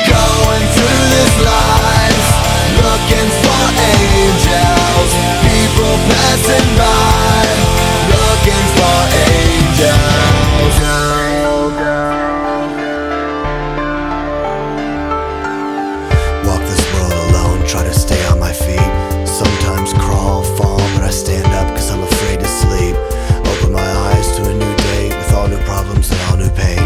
Going through this life, looking for angels. People passing by, looking for angels. Walk this world alone, try to stay on my feet. Sometimes crawl, fall, but I stand up cause I'm afraid to sleep. Open my eyes to a new day with all new problems and all new pain.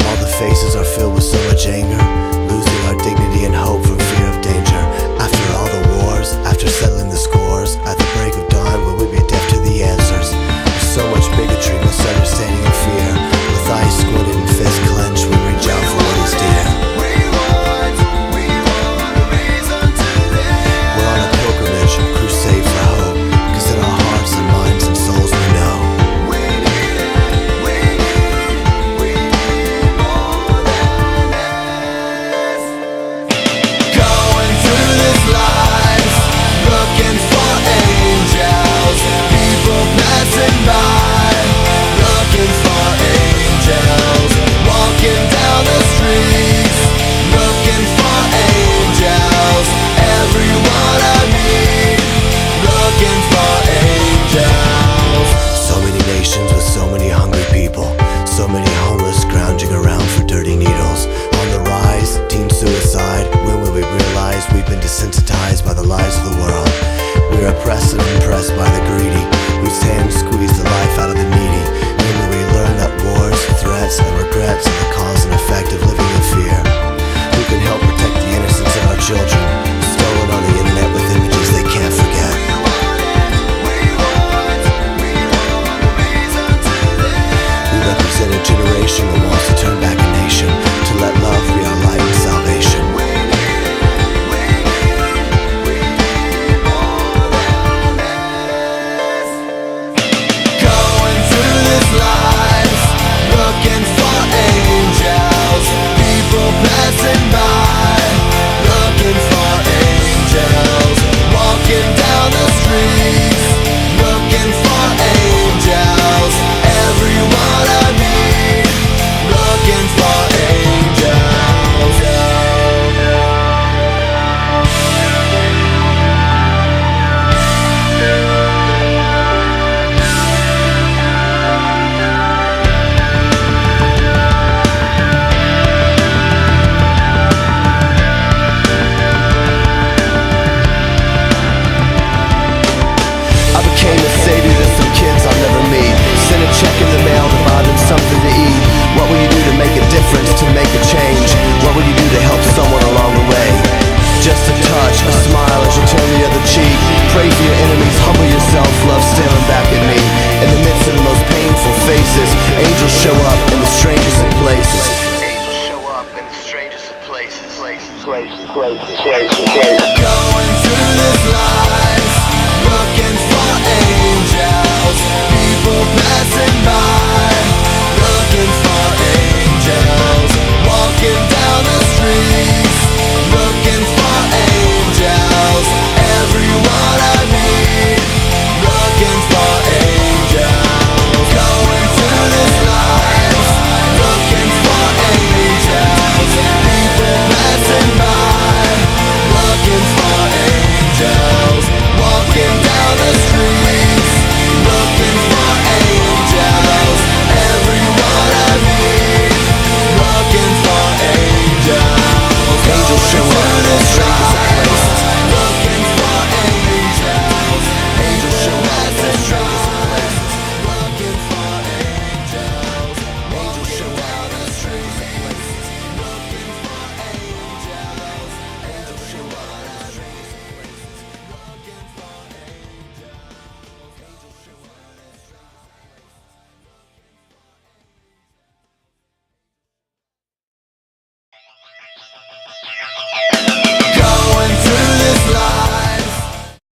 All the faces are filled with so much anger, losing our dignity and hope from fear of danger. After all the wars, after settling the scores, at the break of dawn will we be deaf to the answers? There's so much bigotry, misunderstanding and fear. With eyes squinted and fists clenched, we reach out for what is dear. We're on a pilgrimage, crusade for hope, cause in our hearts and minds and souls we know life, looking for angels. People passing by, looking for angels. Walking down the streets, looking for angels. Everyone I meet, looking for angels. So many nations with so many hungry people, so many homeless scrounging around for dirty needles. On the rise, teen suicide. When will we realize we've been desensitized by the lies of the world? We're oppressed and impressed by the greedy. We stand squeeze the life out of the needy. When will we learn that wars, threats, and regrets are the cause and effect of living in fear? Who can help protect the innocence of our children, stolen on the internet with images they can't forget? We represent a generation that wants to turn back a nation, to let love be our light and salvation. Going through this life, looking for angels. People passing by, looking for angels. Walking down the streets, looking for angels. Everyone I meet, looking for angels. I became a savior to some kids I'll never meet. Send a check in the mail to buy them something to eat. What will you do to make a difference, to make a change? What will you do to help someone along the way? Just a touch, a smile as you turn the other cheek. Pray for your enemies, humble yourself, love staring back at me. In the midst of the most painful faces, angels show up in the strangest of places. Angels show up in the strangest of places.